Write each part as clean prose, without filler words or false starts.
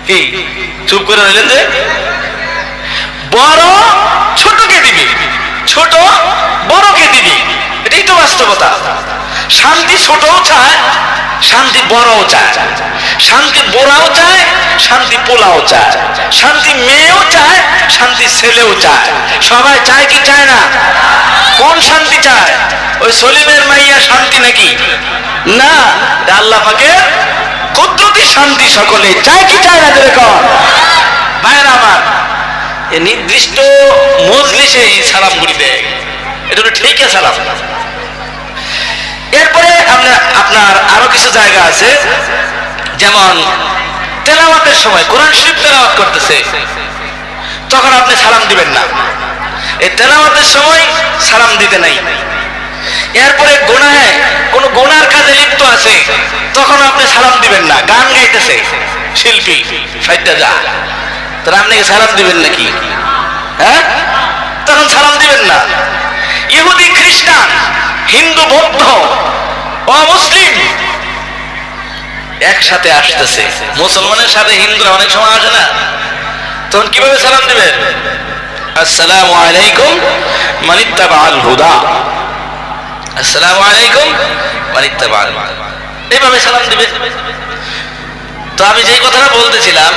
কি চুপ করে রইলেন যে? বড় ছোটকে দিবে, ছোট বড়কে দিবে, এটাই তো বাস্তবতা। শান্তি ছোটও চায়, শান্তি বড়ও চায়, শান্তি বোরাও চায়, শান্তি পোলাও চায়, শান্তি মেয়েও চায়, শান্তি ছেলেও চায়। সবাই চায় কি চায় না? কোন শান্তি চায়? ওই সলিমের মাইয়া শান্তি নাকি? না, আল্লাহ পাকের কুদরতি শান্তি সকলে চায় কি চায় না? যেরকম ভাইরা আমার, এই নির্দিষ্ট মজলিসে সালামগুলি দেয়, এটা হলো ঠিক সালাম। এরপরে আপনার আরো কিছু জায়গা আছে, যেমন তেলাওয়াতের সময় কোরআন শরীফ তেলাওয়াত করতেছে, তখন আপনি সালাম দিবেন না। এই তেলাওয়াতের সময় সালাম দিতে নাই। এরপরে গুনাহে কোন গুনার কাজে লিপ্ত আছে, তখন আপনি সালাম দিবেন না। গান গাইতেছে শিল্পী ফাইদা যা, তাহলে আপনি সালাম দিবেন নাকি? হ্যাঁ, তখন সালাম দিবেন না। ইহুদি খ্রিস্টান হিন্দু বৌদ্ধ অমুসলিম একসাথে আসতেছে, মুসলমানের সাথে হিন্দুরা অনেক সময় আসে না, তখন কিভাবে সালাম দিবেন? আসসালামু আলাইকুম মানিত্তাবাআল হুদা, আসসালামু আলাইকুম মানিত্তাবাআল, এইভাবে সালাম দিবে। তো আমি যেই কথাটা বলতেছিলাম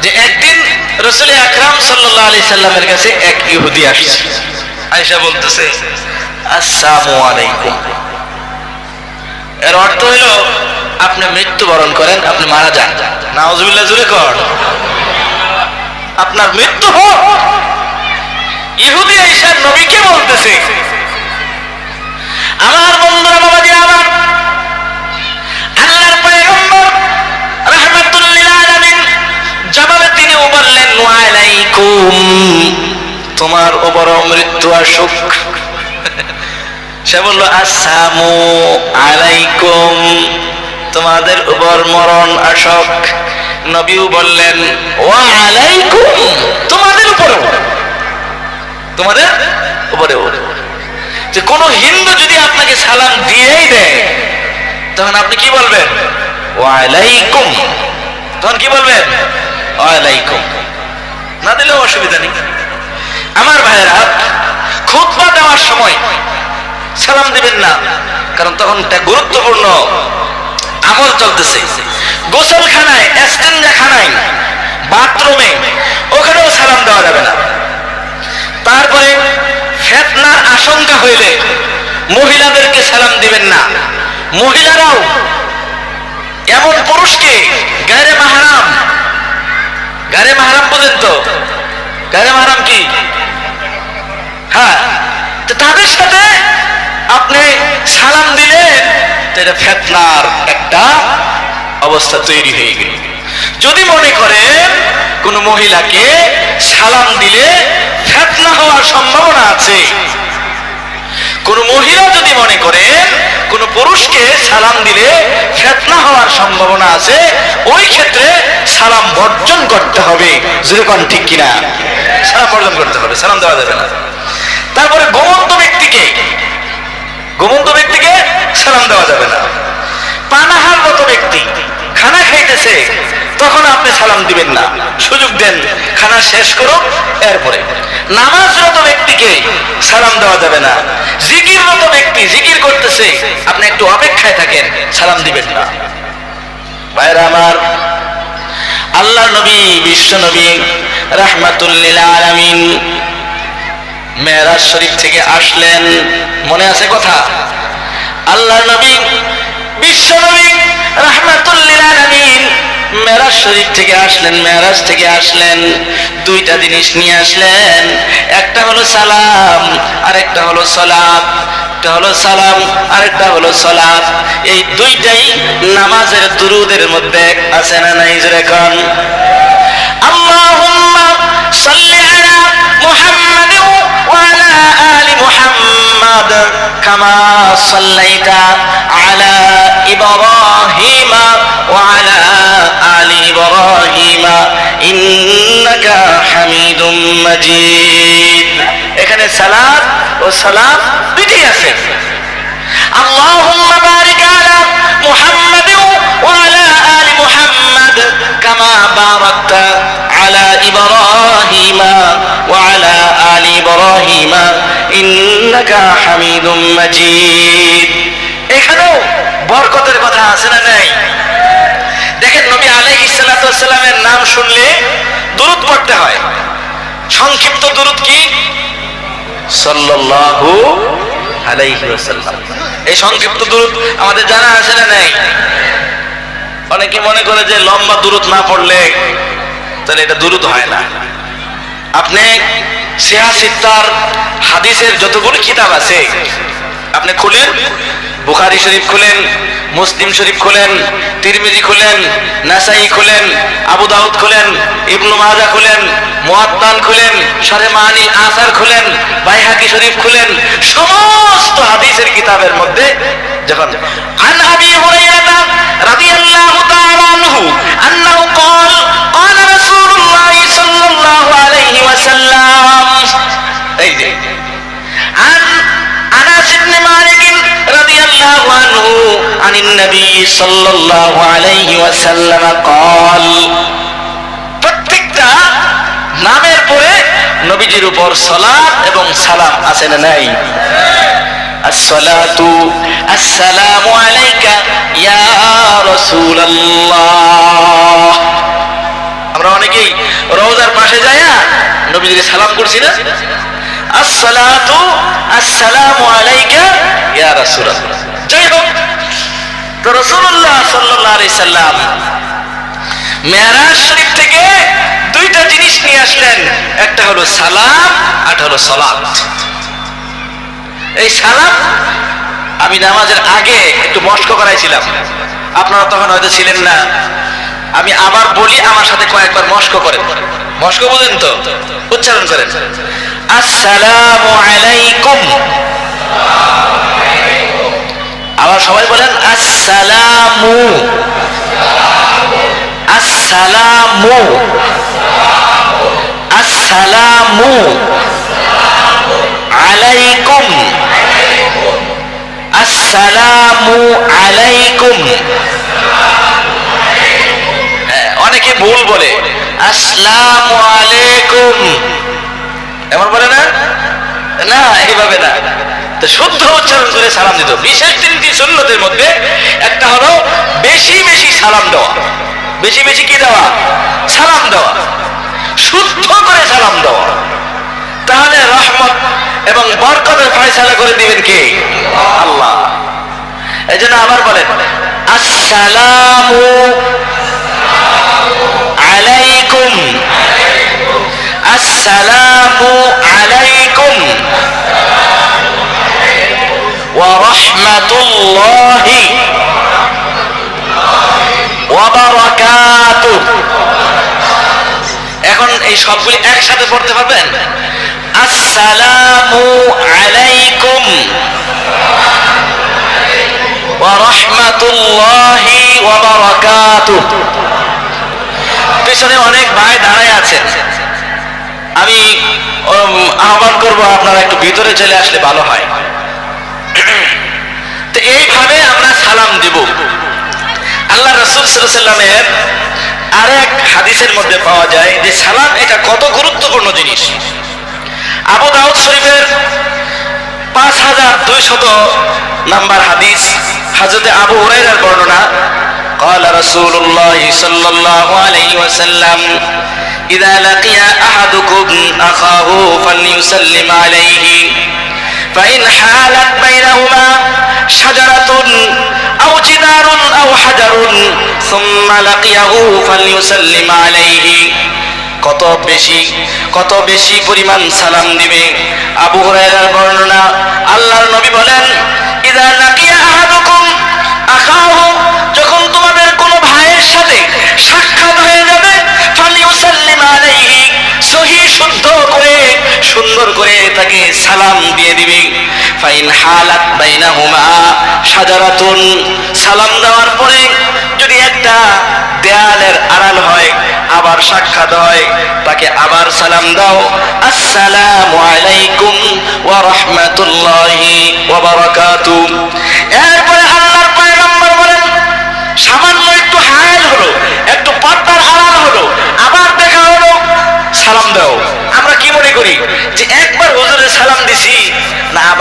যে একদিন রাসূল আকরাম সাল্লাল্লাহু আলাইহি সাল্লামের কাছে এক ইহুদি আসছে, আয়েশা বলতেছে আসসালামু আলাইকুম। এর অর্থ হইল আপনি মৃত্যুবরণ করেন, আপনি মারা যান, নাউজুবিল্লাহ জুড়ে কর, আপনার মৃত্যু হোক। ইহুদি আয়েশা নবীকে বলতেছে। আমার বন্ধুরা, বাবাজি আমার, আল্লাহর পয়গম্বর রাহমাতুল লিল আলামিন জবাবে তিনি বললেন ওয়া আলাইকুম, তোমার উপর মৃত্যু আসুক। সে বলল আসসালামু আলাইকুম, তোমাদের উপর মরণ আসুক। নবীও বললেন ওয়া আলাইকুম, তোমাদের উপরে, তোমাদের উপরে। যে কোন হিন্দু যদি আপনাকে সালাম দিয়েই দেয়, তখন আপনি কি বলবেন? ওয়া আলাইকুম। তখন কি বলবেন? ওয়া আলাইকুম। না দিলেও অসুবিধা নেই। আমার ভাইয়েরা, খুতবা দেওয়ার সময় সালাম দিবেন না, কারণ তখন একটা গুরুত্বপূর্ণ আমল চলতেছে। গোসলখানায়, ইস্তেঞ্জাখানায়, বাথরুমে, ওখানেও সালাম দেওয়া যাবে না। তারপরে ফিতনার আশঙ্কা হইলে মহিলাদেরকে সালাম দিবেন না। মহিলারাও এমন পুরুষকে গায়রে মাহরাম, গায়রে মাহরাম বোঝেন তো? গায়রে মাহরাম কি? হ্যাঁ, তো তাদের সাথে আপনি সালাম দিলে এটা ফিতনার একটা অবস্থা তৈরি হয়ে গেল। যদি মনে করেন কোন মহিলাকে সালাম দিলে ফিতনা হওয়ার সম্ভাবনা আছে, কোন মহিলা যদি মনে করেন কোন পুরুষকে সালাম দিলে ফিতনা হওয়ার সম্ভাবনা আছে, ওই ক্ষেত্রে সালাম বর্জন করতে হবে। যেরকম ঠিক কিনা? সালাম বর্জন করতে হবে, সালাম দেওয়া যাবে না। তারপরে ঘুমন্ত ব্যক্তিকে সালাম দেওয়া যাবে না। পানাহাররত ব্যক্তি খানা খাইতেছে, তখন আপনি সালাম দিবেন না, সুযোগ দেন খানা শেষ করো, এরপরে। নামাজরত ব্যক্তিকে সালাম দেওয়া যাবে না। জিকিররত ব্যক্তি জিকির করতেছে, আপনি একটু অপেক্ষায় থাকেন, সালাম দিবেন না। ভাইরা আমার, আল্লাহ নবী, বিশ্ব নবী রাহমাতুল লিল আলামিন মেরাজ শরীফ থেকে আসলেন, মনে আছে কথা? আল্লাহ নবী, বিশ্ব নবী রাহমাতুল লিল আলামিন মেরাজ শরীফ থেকে আসলেন, মেরাজ থেকে আসলেন, দুইটা জিনিস নিয়ে আসলেন। একটা হলো সালাম, আরেকটা হলো সালাত। একটা হলো সালাম, আরেকটা হলো সালাত। এই দুইটাই নামাজের দুরুদের মধ্যে আছে না নাই? যেরকম আল্লাহুম্মা সাল্লি আলা মুহাম্মাদ ওয়া আলা আলি মুহাম্মাদ কামা সাল্লাইতা আলা ইব্রাহিম ওয়া আলা আলি ইব্রাহিম ইন্নাকা হামিদুম মাজিদ। এখানে সালাত ও সালাম দুইটি আছে। আল্লাহুম্মা বারিক আলা মুহাম্মাদ ওয়া আলা আলি মুহাম্মাদ ইব্রাহিমা ইন্নাকা হামিদুম মাজিদ। এখানেও বরকতের কথা আছে না নাই? দেখেন নবী আলাইহিস সালাতু ওয়াস সালামের নাম শুনলে দুরূদ পড়তে হয়। সংক্ষিপ্ত দুরূদ কি? সাল্লাল্লাহু আলাইহি ওয়াসাল্লাম। এই সংক্ষিপ্ত দুরূদ আমাদের জানা আছে না নাই? অনেকে মনে করে যে লম্বা দুরূদ না পড়লে তাহলে এটা দুরূদ হয় না। আপনি সিহাহ সিত্তার হাদিসের যতগুলো কিতাব আছে আপনি খুলেন, বুখারী শরীফ খুলেন, মুসলিম শরীফ খুলেন, তিরমিজি খুলেন, নাসাই খুলেন, আবু দাউদ খুলেন, ইবনে মাজাহ খুলেন, মুয়াত্তান খুলেন, শারহ মাআনিল আসার খুলেন, বাইহাকি শরীফ খুলেন, সমস্ত হাদিসের কিতাবের মধ্যে যখন আন আবি হুরায়রা রাদিয়াল্লাহু তাআলা আনহু আন্নাহু ক্বাল ক্বাল রাসূলুল্লাহ সাল্লাল্লাহু আলাইহি ওয়াসাল্লাম, এই যে আন আনাস ইবনে মালিক রাদিয়াল্লাহু আনহু আনিন নবী সাল্লাল্লাহু আলাইহি ওয়াসাল্লাম ক্বাল, প্রত্যেকটা নামের পরে নবীজির উপর সালাত এবং সালাম আছে না নাই? আসসালাতু আসসালামু আলাইকা ইয়া রাসূলুল্লাহ। আমরা অনেকেই রওজার পাশে যায়া নবীজির সালাম করছি না, আসসালাতু আসসালামু আলাইকা ইয়া রাসূলুল্লাহ। যাই হোক, তো রাসূলুল্লাহ সাল্লাল্লাহু আলাইহি সাল্লাম মেরাজ শরীফ থেকে দুইটা জিনিস নিয়ে আসলেন, একটা হলো সালাম আর হলো সালাত। এই সালাম আমি নামাজের আগে একটু মস্ক করাইছিলাম, আপনারা তখন হয়তো ছিলেন না। আমি আবার বলি, আমার সাথে কয়েকবার মস্ক করেন। মস্ক বলেন তো, উচ্চারণ করেন, আসসালামু আলাইকুম। আবার সবাই বলেন আসসালামু, আসসালামু, আসসালামু আলাইকুম, আসসালামু আলাইকুম। অনেকে ভুল বলে আসসালামু আলাইকুম, এমন বলে না? না, এইভাবে না। তো শুদ্ধ উচ্চারণ করে সালাম দিত। বিশেষ তিনটি সুন্নতের মধ্যে একটা হলো বেশি বেশি সালাম দেওয়া। বেশি বেশি কি দেওয়া? সালাম দেওয়া, শুদ্ধ করে সালাম দেওয়া। তাহলে রহমত এবং বরকতের ফয়সালা করে দিবেন কে? আল্লাহ। এই জন্য আবার বলেন আসসালামু আলাইকুম, আসসালামু আলাইকুম ওয়া রাহমাতুল্লাহি ওয়া বারাকাতুহু। এখন এই সবগুলি একসাথে পড়তে পারবেন? আসসালামু আলাইকুম ওয়া রাহমাতুল্লাহি ওয়া বারাকাতুহু। পিছনে অনেক ভাই দাঁড়ায় আছেন, আমি আহ্বান করব আপনারা একটু ভিতরে চলে আসলে ভালো হয়। তো এইভাবে আমরা সালাম দিব। আল্লাহ রাসূল সাল্লাল্লাহু আলাইহি ওয়াসাল্লামের আরেক হাদিসের মধ্যে পাওয়া যায় যে সালাম এটা কত গুরুত্বপূর্ণ জিনিস। আবু দাউদ শরীফের 5200 নাম্বার হাদিস, হযরত আবু হুরায়রার বর্ণনা, قال رسول الله صلى الله عليه وسلم إذا لقي أحدكم أخاه فليسلم عليه فإن حالت بينهما شجرة أو جدار أو حجر ثم لقيه فليسلم عليه। কত বেশি পরিমাণ সালাম দিবে। আবু হুরায়রার বর্ণনা, আল্লাহর নবী বলেন ইযা লাকিয়া আহাদুকুম আখাহু, যখন তোমাদের কোনো ভাইয়ের সাথে সাক্ষাৎ হয়ে যাবে, ফালিউসাল্লিম আলাইহি, সহিহ শুদ্ধ করে সুন্দর করে তাকে সালাম দিয়ে দিবে। ফাইন হালাত বাইনাহুমা শাজারাতুন, সালাম দেওয়ার পরে যদি একটা দেয়ালের আড়াল হয়, আবার সাক্ষাৎ হয়, তাকে আবার সালাম দাও, আসসালামু আলাইকুম ওয়া রাহমাতুল্লাহি ওয়া বারাকাতুহু। এরপরে আল্লাহর পয়গম্বর বলেন সামান্য একটু হায়াল হলো, একটু পর্দার আড়াল হলো, আবার দেখা হলো, সালাম দাও। আমরা কি মনে করি যে একবার হুজুরের সালাম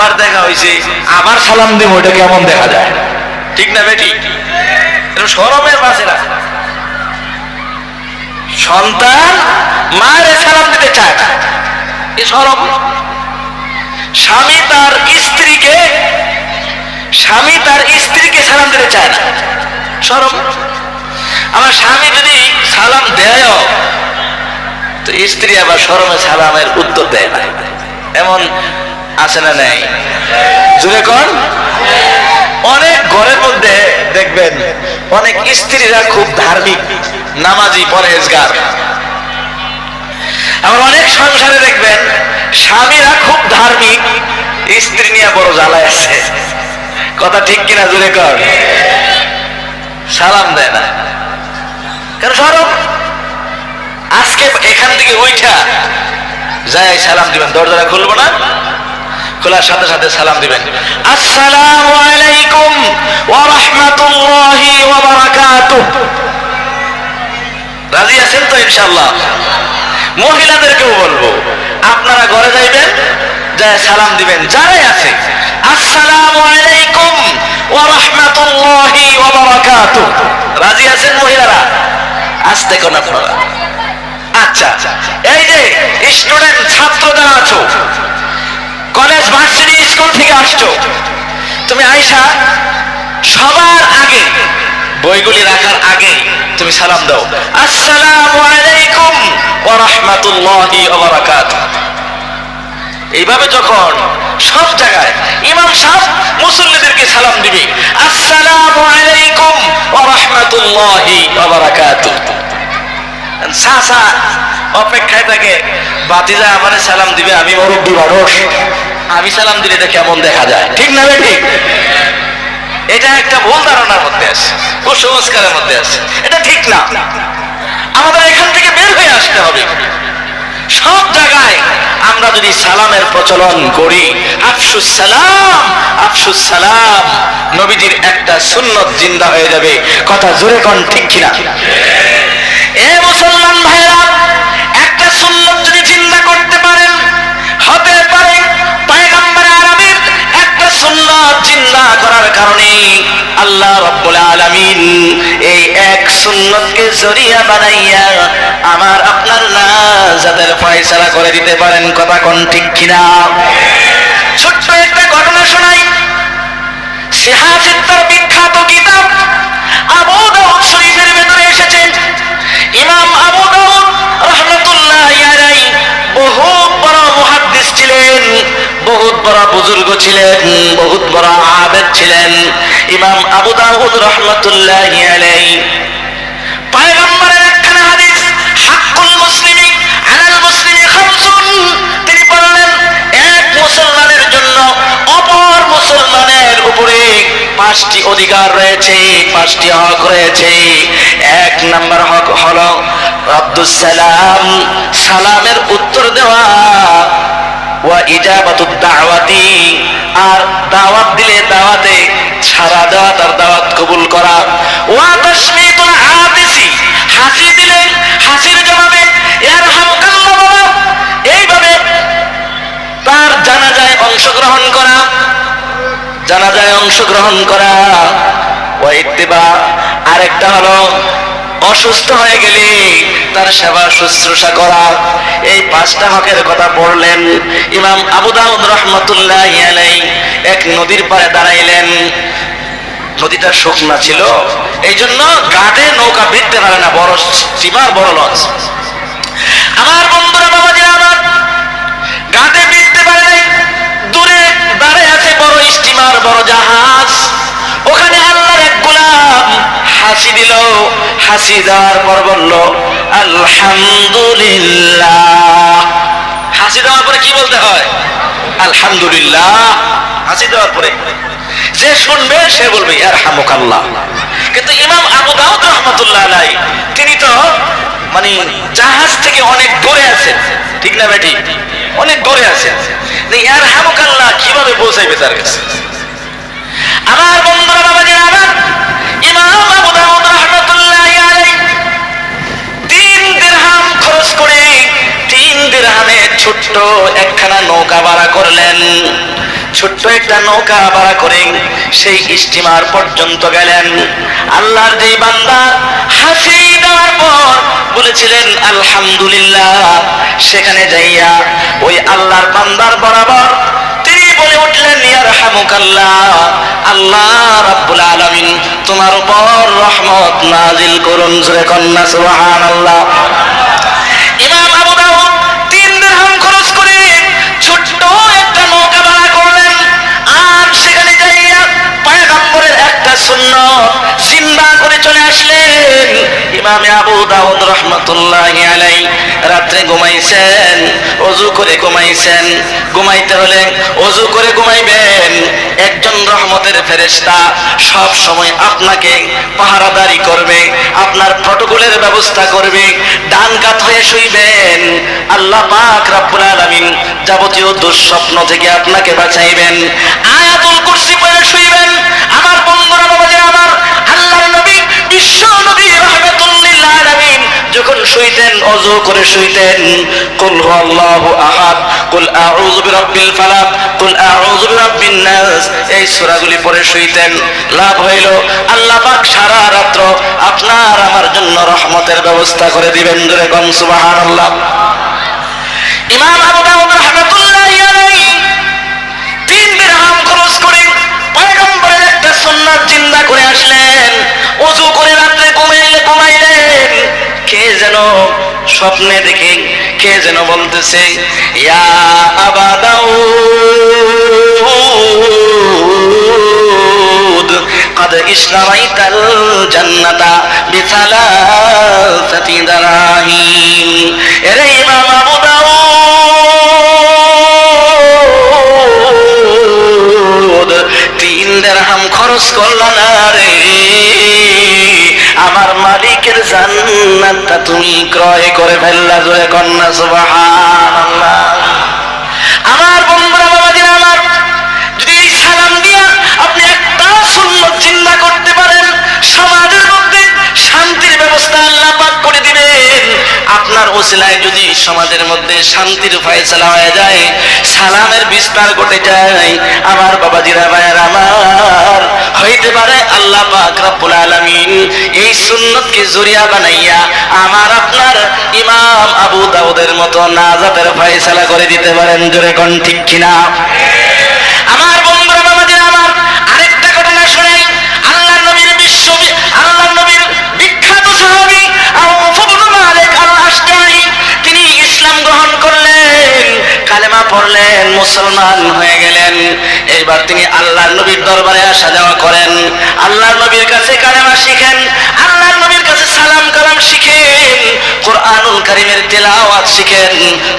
আবার দেখা হয়েছে, আবার সালাম দিব, ওইটা কেমন দেখা যায়? ঠিক না বেটি? শরমের মাঝে না। সন্তান মায়ের সালাম দিতে চায় না, এ শরম। স্বামী তার স্ত্রীকে সালাম দিতে চায় না, শরম। আমার স্বামী যদি সালাম দেয় তো স্ত্রী আবার শরমে সালামের উত্তর দেয় না, এমন আছে না নাই? জুড়ে কোন? অনেক ঘরের মধ্যে দেখবেন অনেক স্ত্রীরা খুব ধার্মিক, নামাজি, পরহেজগার। আবার অনেক সংসারে দেখবেন স্বামীরা খুব ধার্মিক, স্ত্রী নিয়ে বড় জ্বালায় আছে। কথা ঠিক কিনা? জুড়ে কর। সালাম দেয় না কেন? শরম। আজকে এখান থেকে উঠা যায় সালাম দিবেন, দরজাটা খুলবো না, খোলার সাথে সাথে সালাম দিবেন, আসসালামু আলাইকুম ওয়া রাহমাতুল্লাহি ওয়া বারাকাতুহু। রাজি আছেন তো ইনশাআল্লাহ? মহিলাদেরকেও বলবো, আপনারা ঘরে যাইবেন, যায় সালাম দিবেন, যারাই আছে, আসসালামু আলাইকুম ওয়া রাহমাতুল্লাহি ওয়া বারাকাতুহু। রাজি আছেন মহিলারা? আসতে কোন আপনারা? আচ্ছা, এই যে স্টুডেন্ট, ছাত্র যারা আছো, কলেজ, ভার্সিটি, স্কুল থেকে আসছো, তুমি আয়েশা সবার আগে, বইগুলি রাখার আগে তুমি সালাম দাও, আসসালামু আলাইকুম ওয়া রাহমাতুল্লাহি ওয়া বারাকাতুহু। এইভাবে যখন সব জায়গায় ইমাম সাহেব মুসল্লিদেরকে সালাম দিবে, আসসালামু আলাইকুম ওয়া রাহমাতুল্লাহি ওয়া বারাকাতুহু। চাচা অপেক্ষায় থাকে, বাতিজা আমারে সালাম দিবে, আমি মুরব্বি মানুষ, আমি সালাম দিলে এটা কেমন দেখা যায়? ঠিক না বেঠিক? এটা একটা ভুল ধারণার মধ্যে আছে, কুসংস্কারের মধ্যে আছে, এটা ঠিক না। আমাদের এখান থেকে বের হয়ে আসতে হবে। সব জায়গায় আমরা যদি সালামের প্রচলন করি, আফসুস সালাম, আফসুস সালাম, নবীজির একটা সুন্নত জিন্দা হয়ে যাবে। কথা জোরে কোন ঠিক কিনা? এ মুসলমান ভাইরা, একটা সুন্নত যদি জিন্দা করতে পারেন, হতে পারে পয়গম্বর আরবীর একটা সুন্নত জিন্দা করার কারণে আল্লাহ রাব্বুল আলামিন এই এক সুন্নতকে জরিয়া বানাইয়া আমার আপনার নাজাতের ফয়সালা করে দিতে পারেন। কথা কোন ঠিক কিনা? ছোট্ট একটা ঘটনা শোনাই। সিহাসিত্তার বিখ্যাত কিতাব আবু দাউদ শরীফের ভেতরে এসেছে, ইমাম আবু দাউদ রাহমাতুল্লাহি আলাইহি বহুত বড় মুহাদ্দিস ছিলেন, বহুত বড় বুজুর্গ ছিলেন, বহুত বড় আবেদ ছিলেন। ইমাম আবু দাউদ রাহমাতুল্লাহি আলাইহি পয়গম্বরের একখানা হাদিস, হাক্কুল মুসলিমি আলাল মুসলিমি খামসুন, তিনি বললেন এক মুসলমানের জন্য অপর মুসলমানের উপরে 5টি অধিকার রয়েছে, 5টি হক রয়েছে। এক নাম্বার হক হলো রাদ্দুস সালাম, সালামের উত্তর দেওয়া, ওয়া ইজাবাতুদ দাওয়াতি, আর দাওয়াত দিলে দাওয়াতে সাড়া দেওয়া, তার দাওয়াত কবুল করা, ওয়া তাশমিতুল আতিসি, হাসি দিলে হাসির জবাবে ইয়ারহামুকাল্লাহ বলা, এইভাবে তার জানাজায় অংশগ্রহণ করা, জানাজায় অংশগ্রহণ করা, ওয়া ইত্তিবা, আরেকটা হলো অসুস্থ হয়ে গেলে তার সেবা শুশ্রূষা করা। এই 5টা হকের কথা পড়লেন। ইমাম আবু দাউদ রাহমাতুল্লাহি আলাইহি এক নদীর পাড়ে দাঁড়াইলেন। নদীটা শুকনা ছিল, এই জন্য ঘাটে নৌকা ভিড়তে পারে না, বড় স্টিমার, বড় লঞ্চ। আমার বন্ধুরা, বাবাজি আমার, ঘাটে ভিড়তে পারে নাই, দূরে দাঁড়িয়ে আছে বড় স্টিমার, বড় জাহাজ। ওখানে আল্লাহর এক গোলাম হাসি দিল, হাসি দেওয়ার পর বলল আলহামদুলিল্লাহ। হাসি দেওয়ার পরে কি বলতে হয়? আলহামদুলিল্লাহ। হাসি দেওয়ার পরে যে শুনবে সে বলবে ইয়ারহামুকাল্লাহ। কিন্তু ইমাম আবু দাউদ রাহমাতুল্লাহ আলাইহি তিনি তো মানে জাহাজ থেকে অনেক দূরে আছেন, ঠিক না বেটি? অনেক দূরে আছেন, ইয়ারহামুকাল্লাহ কিভাবে পৌঁছাইবে তার কাছে? আমার বন্ধুরা, বাবাজি আমার, ইমাম আবু দাউদ রাহমাতুল্লাহি আলাইহি 3 দিরহাম খরচ করে 3 দিরহামে ছোট্ট একখানা নৌকা ভাড়া করলেন। ছোট্ট একটা নৌকা ভাড়া করে সেই স্টিমার পর্যন্ত গেলেন। আল্লাহর যে বান্দা হাসি দেওয়ার পর বলেছিলেন আলহামদুলিল্লাহ, সেখানে যাইয়া ওই আল্লাহর বান্দার বরাবর তিনি বলে উঠলেন ইয়ারহামুকাল্লাহ, আল্লাহ রাব্বুল আলামিন তোমার উপর রহমত নাজিল করুন। জোরে কন্যা সুবহানাল্লাহ। ইমাম আবু দাউদ 3 দিরহাম খরচ করে ছোট্ট একটা নৌকা ভাড়া করলেন, আর সেখানে যাইয়া পয়গম্বরের একটা সুন্নাত জিন্দা করে চলে আসলেন। ইমাম আবু দাউদ রাহমাতুল্লাহি আলাইহি রাতে ঘুমাইছেন, ওযু করে ঘুমাইছেন। ঘুমাইতে হলে ওযু করে ঘুমাইবেন। একজন রহমতের ফেরেশতা সব সময় আপনাকে পাহারাদারি করবে, আপনার প্রটোকলের ব্যবস্থা করবে। ডান কাত হয়ে শুইবেন, আল্লাহ পাক রব্বুল আলামিন যাবতীয় দুঃস্বপ্ন থেকে আপনাকে বাঁচাইবেন। আয়াতুল কুরসি পড়ে শুইবেন। আমার বন্ধুরা, বাবাজিরা আমার, আল্লাহর নবী বিশ্ব নবী রাহমাতুল লিল আলামিন যখন শুইতেন ওযু করে শুইতেন কুল হুয়াল্লাহু আহাদ, কুল আউযু বিরাব্বিল ফালাক, কুল আউযু বিরাব্বিন নাস, এই সূরাগুলি পড়ে শুইতেন। লাভ হইল আল্লাহ পাক সারা রাত আপনার আমার জন্য রহমতের ব্যবস্থা করে দিবেন। জোরে কোন সুবহানাল্লাহ। ইমাম আবু দাউদ রাহমাতুল্লাহি আলাইহি 3 দিরহাম খরচ করে পয়গম্বরের একটা সুন্নাত জিন্দা করে আসলেন। ওযু করে রাতে ঘুমাইলেন। কে যেন স্বপ্নে দেখে কে যেন বলতেছে ইয়া আবা দাউদ قد اشتريت الجنة بثلاثة دراهم। এরে ইমাম আবু দাউদ 3 দিরহাম খরচ করলা না রে, আমার মালিকের জান্নাতটা তুমি ক্রয় করে ফেললা। জোরে কন্যা সুবহানাল্লাহ। আমার বন্ধুরা, বাবাজিরা আমার, যদি এই সালাম দিয়া আপনি একটা সুন্নাত জিন্দা করতে পারেন, সমাজের মধ্যে শান্তির ব্যবস্থা আল্লাহ পাক করে দিবেন। আপনার ওসিলায় যদি সমাজের মধ্যে শান্তির ফয়সালা হয়ে যায়, সালামের বিস্তার ঘটে যায়, আমার বাবাজিরা ভাইয়েরা আমার, হইতে পারে আল্লাহ পাক রব্বুল আলামিন এই সুন্নতকে জরিয়া বানাইয়া আমার আপনার ইমাম আবু দাউদের মতো নাজাতের ফয়সালা করে দিতে পারেন। জোরে কোন ঠিক কিনা? আমার বন্ধুরা, বাবাজিরা আমার, আরেকটা ঘটনা শুনে আল্লাহর নবীর বিখ্যাত সাহাবী আউফ ইবনে মালিক আল-আশজাঈ তিনি ইসলাম গ্রহণ করলেন, কালেমা পড়লেন, মুসলমান হয়ে গেলেন। এইবার তিনি আল্লাহর নবীর দরবারে আসা যাওয়া করেন, আল্লাহর নবীর কাছে কালেমা শিখেন, আল্লাহর নবীর কাছে সালাম কালাম শিখেন, কুরআনুল কারীমের তেলাওয়াত শিখেন,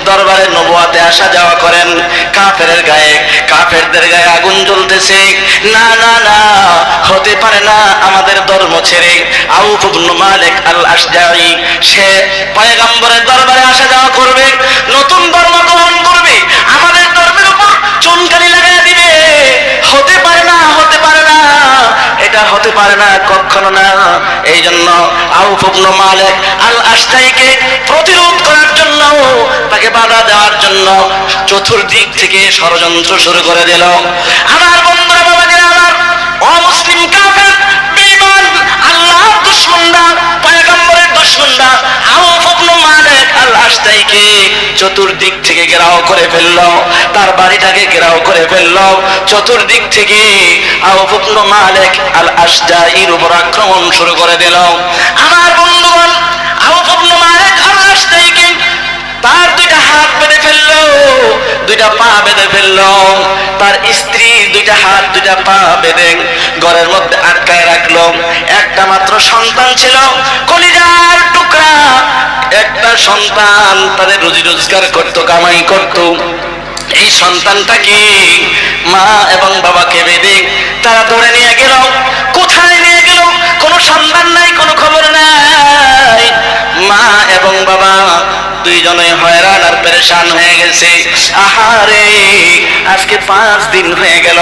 দরবারে নবুয়াতে আসা যাওয়া করেন। কাফেরদের গায়ে আগুন জ্বলতেছে। না না না, হতে পারে না আমাদের ধর্ম ছেড়ে আউফ ইবনে মালিক আল-আশজাঈ সে পয়গম্বরের দরবারে আসা যাওয়া করবে, নতুন ধর্ম গ্রহণ করবে, আমাদের ধর্মের উপর চুনকালি লাগাই দিবে। হতে পারে না, হতে পারে না, এটা হতে পারে না, কখনো না। এই জন্য আউফ ইবনে মালিক আল-আশজাঈকে প্রতিরোধ করার জন্য, তাকে বাধা দেওয়ার জন্য চতুর্দিক থেকে ষড়যন্ত্র শুরু করে দিল। আমার বন্ধুরা, বাবাজিরা আমার, অমুসলিম কাফের বেঈমান আল্লাহর দুশমনরা, পয়গম্বরের দুশমনরা আউফ ইবনে মালিক আল-আশজাঈকে চতুর্দিক থেকে ঘেরাও করে ফেলল, তার বাড়িটাকে ঘেরাও করে ফেলল। চতুর্দিক থেকে আউফ ইবনে মালিক আল-আশজাঈর উপর আক্রমণ শুরু করে দিল। আমার বন্ধুগণ, আউফ ইবনে মালিক আল-আশজাঈকে তার 2টা হাত বেঁধে ফেললো, 2টা পা বেঁধে ফেললো, তার স্ত্রী 2টা হাত 2টা পা বেঁধে ঘরের মধ্যে আটকায় রাখলো। একটা মাত্র সন্তান ছিল, কলিজার টুকরা একটা সন্তান, তাদের রুজি রোজগার করতো, কামাই করতো। এই সন্তানটাকে মা এবং বাবাকে বেঁধে তারা ধরে নিয়ে গেল। কোথায় নিয়ে গেল? কোনো সন্ধান নাই, কোনো খবর নাই। মা এবং বাবা দুইজনে হয়রান আর পেরেশান হয়ে গেছে। আহারে, আজকে 5 দিন হয়ে গেল,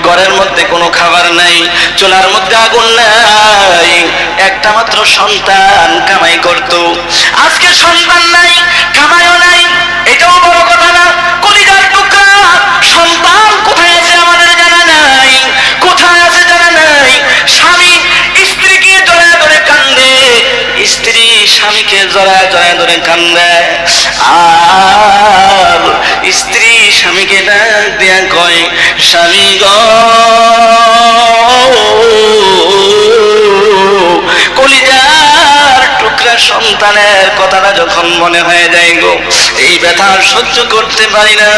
ঘরের মধ্যে কোনো খাবার নাই, চুলার মধ্যে আগুন নাই, একটা মাত্র সন্তান কামাই করতো, আজকে সন্তান নাই, কামাইও নাই। এটাও বড় কথা না, কলিজার টুকরা সন্তান কোথায় আছে স্বামীকে জড়ায় জড়ায় ধরে কান্দে, আর স্ত্রী স্বামীকে ডাক দিয়া কয়, স্বামী গো, কলিজার টুকরা সন্তানের কথাটা যখন মনে হয়ে যায় গো, এই ব্যথা সহ্য করতে পারি না।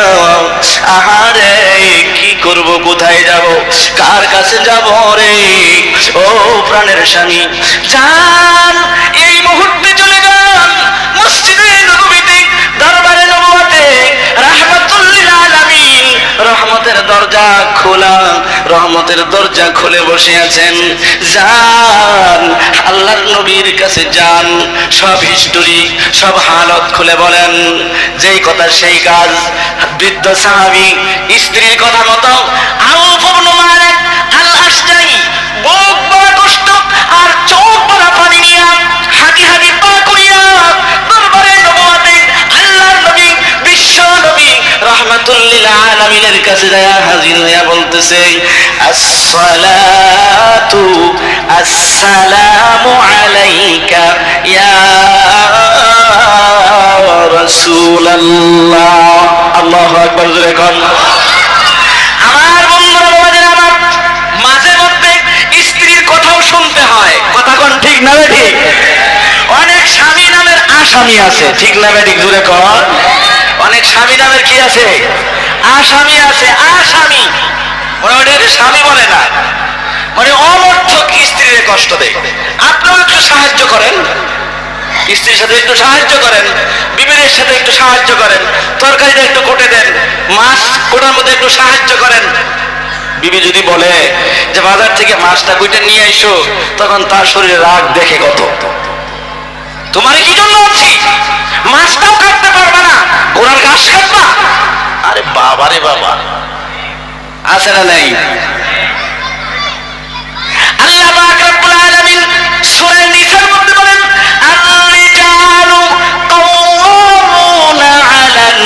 আহারে কি করব, কোথায় যাব, কার কাছে যাব রে? ও প্রাণের স্বামী, যান এই মুহূর্তে চলে যান মসজিদে নববীতে, দরবারে নবুয়তে, রাহমাতুল লিল আলামিন, রহমতের দরজা খোলা, রহমতের দরজা খুলে বসে আছেন। যান আল্লাহর নবীর কাছে যান, সব হিস্টোরি, সব হালত খুলে বলেন। যেই কথা সেই কাজ। বৃদ্ধ সাহাবী স্ত্রীর কথা মতো আউফ ইবনে মালিক আল আশজাই বুক বড় কষ্ট আর চোখ বড় পানি নিয়ে হাঁটি হাঁটি পা করিয়া দরবারে নবুয়তে আল্লাহর নবী, বিশ্ব নবী রাহমাতুল লিল আলামিনের কাছে যায় হাজির হইয়া বলতেছে, আসসালাতু আসসালামু আলাইকা ইয়া রাসূলুল্লাহ। আল্লাহু আকবার, জোরে কোন। আমার বন্ধুরা, বাবাজিরা আমার, মাঝে মধ্যে স্ত্রীর কথাও শুনতে হয়, কথা কোন ঠিক না ঠিক? অনেক স্বামী নামের আসামি আছে, ঠিক না ঠিক? জোরে কোন। অনেক স্বামী নামের কি আছে? আসামি আছে, আসামি। মানে ওটা স্বামী বলে না, মানে অনর্থক স্ত্রীর কষ্ট দেয়। আপনিও একটু সাহায্য করেন, স্ত্রীর সাথে একটু সাহায্য করেন, বিবির সাথে একটু সাহায্য করেন, তরকারিটা একটু কোটে দেন, মাছ কোটার মধ্যে একটু সাহায্য করেন। বিবি যদি বলে যে বাজার থেকে মাছটা কুইটে নিয়ে এসো, তখন তার শরীরে রাগ দেখে কত। তোমার কি জন্য আছি, মাছটাও কাটতে পারবে না, ঘোড়ার ঘাস কাটবা? আরে বাবা রে বাবা, আছে না নাই? আল্লাহ পাক রব্বুল আলামিন সূরা নিসার মধ্যে বলেন, আর-রিজালু কাওয়ামুনা আলান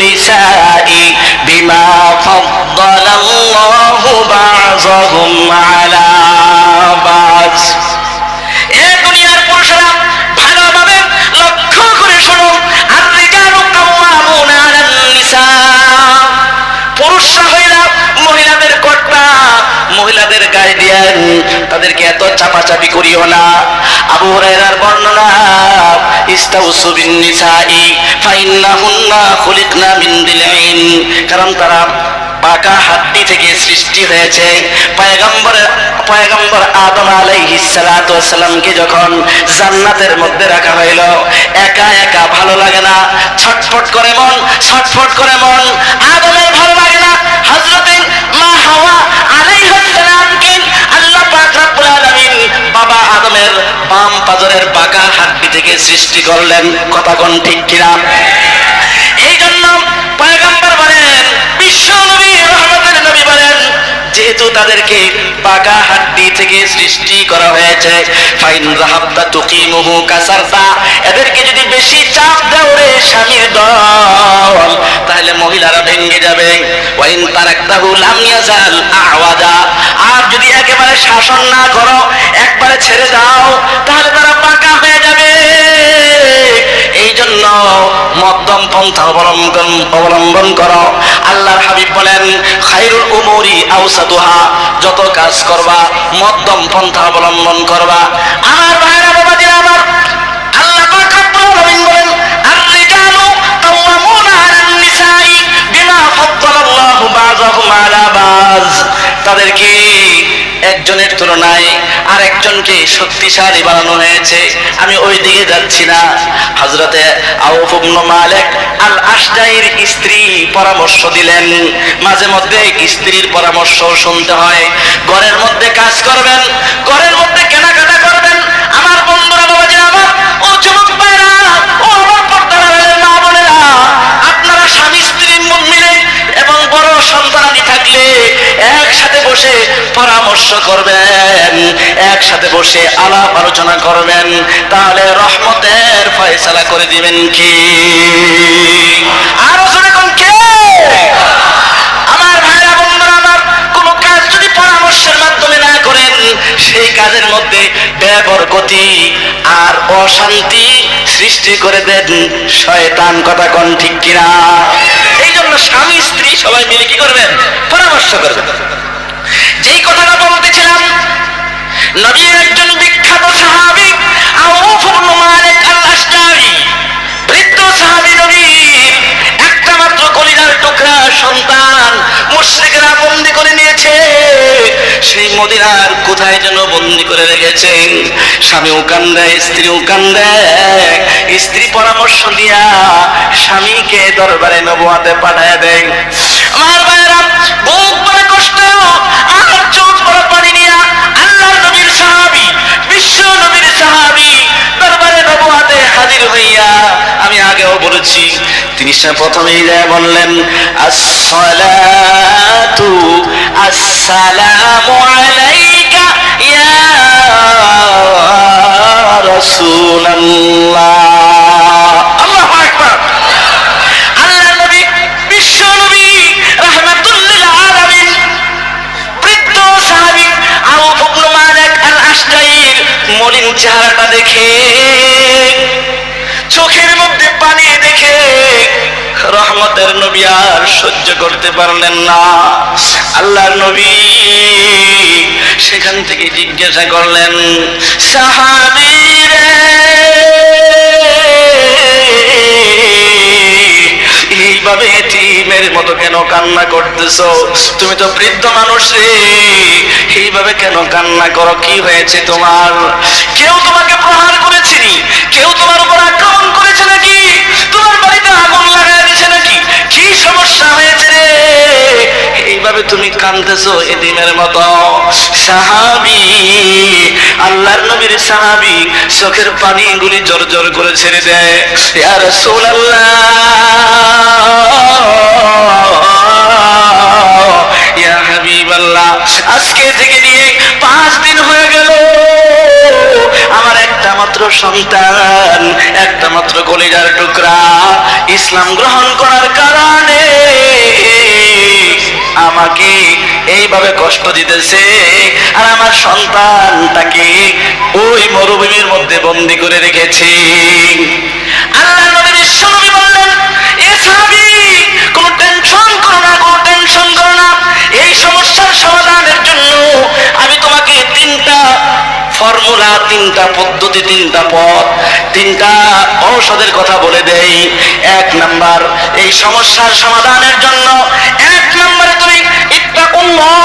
নিসাই বিমা ফাদ্দালাল্লাহু বা'যাহুম আলা বা'য। এ দুনিয়ার পুরুষরা ভালোভাবে লক্ষ্য করে শোনো, আর-রিজালু কাওয়ামুনা আলান নিসা, পুরুষরা হইলা মহিলাদের কর্তা, মহিলাদের গার্ডিয়ান, তাদেরকে এত চাপাচাপি করিও না। আবু হুরায়রার বর্ণনা, ইস্তাউসু বিন নিসাই ফাইন্নাহুন্না খুলিকনা মিন দিলইন, কারণ তারা পাকা হাড্ডি থেকে সৃষ্টি হয়েছে। পয়গম্বর আদম আলাইহিস সালাতু ওয়াস সালামকে যখন জান্নাতের মধ্যে রাখা হইল, একা একা ভালো লাগে না, ছটফট করে মন, ছটফট করে মন। আদমের ভালো লাগে না, হযরতে মা হাওয়া আলাইহিস সালামকে আল্লাহ পাক রব্বুল আলামিন বাবা আদমের বাম পাজরের পাকা হাড্ডি থেকে সৃষ্টি করলেন, কথা কোন ঠিক কিনা? এই জন্য পয়গম্বর বলেন, বিশ্ব নবী রহমতের নবী বলেন, যেহেতু তাদেরকে পাকা হাড্ডি থেকে সৃষ্টি করা হয়েছে, ফাইন যাহাবতা তুকিমুহু কাসারতা, এদেরকে যদি বেশি চাপ দাও রে স্বামীর দল, তাহলে মহিলারা ভেঙে যাবে। ওয়াইন তারাকতাহু লাম ইয়াজাল আওয়াজা, আর যদি একেবারে শাসন না করো, একবারে ছেড়ে দাও, তাহলে তারা পাকা হয়ে যাবে। এই জন্য মধ্যম পন্থা অবলম্বন করো। আল্লাহর হাবিব বলেন, খায়রুল উমুরি আওসাতুহা, যত কাজ করবা মধ্যম পন্থা অবলম্বন করবা। আমার ভাইরা বাবাজিরা আমার, আল্লাহ পাক রব্বুল আলামিন বলেন, আর-রিজালু কাওয়ামুনা আলান নিসাই বিমা ফাদ্দালাল্লাহু বা'যাহুম আলা বা'য, তাদেরকে একজনের তুলনায় আর একজনকে শক্তিশালী বানানো হয়েছে। আমি ওই দিকে যাচ্ছি না। হযরতে আউফ ইবনে মালিক আল আশজাইর স্ত্রী পরামর্শ দিলেন, মাঝে মধ্যে স্ত্রীর পরামর্শ শুনতে হয়। ঘরের মধ্যে কাজ করবেন, ঘরের মধ্যে কেনাকাটা করবেন। আমার বন্ধুরা, বাবাজিরা আমার, ও যুবক ভাইরা, ও আমার পর্দার আড়ালের মা বোনেরা, আপনারা স্বামী স্ত্রী মিলে এবং বড় সন্তানাদি থাকলে একসাথে বসে পরামর্শ করবেন, একসাথে বসে আলাপ আলোচনা করবেন, তাহলে রহমতের ফয়সালা করে দিবেন কি? আরো জোরে কোন কে? আমার ভাইরা বন্ধুরা আমার, কোন কাজ যদি পরামর্শের মাধ্যমে না করেন, সেই কাজে কাজের মধ্যে বেবরকতি আর অশান্তি সৃষ্টি করে দেন শয়তান। কথা কোন ঠিক কিনা? এই জন্য স্বামী স্ত্রী সবাই মিলে কি করবেন? পরামর্শ করবেন। যেই কথাটা বলতেছিলাম, নবীর একজন বিখ্যাত সাহাবী আউফ ইবনে মালিক আল-আশজারি, বৃদ্ধ সাহাবী, নবীর একটা মাত্র কলিজার টুকরা সন্তান মুশরিকরা বন্দী করে নিয়েছে। সেই মদিনার কোথায় যেন বন্দী করে রেখেছেন। স্বামীও কান্দে, স্ত্রীও কান্দে। স্ত্রী পরামর্শ দিয়া স্বামীকে দরবারে নবুয়াতে পাঠায় দেয়। আমার ভাইরা, বুক বড় কষ্ট আর চোখ বড় পানি নিয়া আল্লাহর নবীর সাহাবী, বিশ্ব নবীর সাহাবী দরবারে নবুয়াতে হাজির হইয়া, আমি আগেও বলেছি, তিনি প্রথমেই যায় বললেন, আসসালাতু আসসালামু আলাইকা ইয়া রাসূলুল্লাহ। আল্লাহু আকবার। আল্লাহর নবী, বিশ্ব নবী রাহমাতুল লিল আলামিন, বৃদ্ধ সাহাবী আউফ ইবনে মালিক আল-আশজারির মলিন চেহারাটা দেখে, চোখের মধ্যে পানি দেখে রহমতের নবী আর সহ্য করতে পারলেন না। আল্লাহর নবী সেখান থেকে জিজ্ঞাসা করলেন, সাহাবী রে, এইভাবে এতিমের মতো কেন কান্না করতেছো? তুমি তো বৃদ্ধ মানুষ রে, এইভাবে কেন কান্না করো? কি হয়েছে তোমার? কেউ তোমাকে প্রহার করেছে? কেউ তোমার উপর আক্রমণ করেছে নাকি? তোমার বাড়িতে আগুন লাগাই দিয়েছে নাকি? কি সমস্যা হয়েছে রে? এইভাবে তুমি কাঁদতেছো এতিমের মতো? সাহাবী, আল্লাহর নবীর সাহাবী চোখের পানিগুলি জোর জোর করে ছেড়ে দেয়। ইয়া রাসূলুল্লাহ, ইয়া হাবিবাল্লাহ, আজকে থেকে নিয়ে 5 দিন হয়ে গেল, আমার একটা মাত্র সন্তান, একটা মাত্র কলিজার টুকরা ইসলাম গ্রহণ করার কারণে আমাকে এইভাবে কষ্ট দিতেছে, আর আমার সন্তানটাকে ওই মরুভূমির মধ্যে বন্দী করে রেখেছে। আল্লাহর নবী, বিশ্বনবী বললেন, এ সাহাবী, কোনো টেনশন করো না, কোনো টেনশন করো না। এই সমস্যার সমাধানের জন্য আমি তোমাকে 3টা ফর্মুলা, 3টা পদ্ধতি, 3টা পথ, 3টা ঔষধের কথা বলে দেই। 1 নাম্বার, এই সমস্যার সমাধানের জন্য 1 নম্বরে তুমি ইত্তাকুল্লাহ,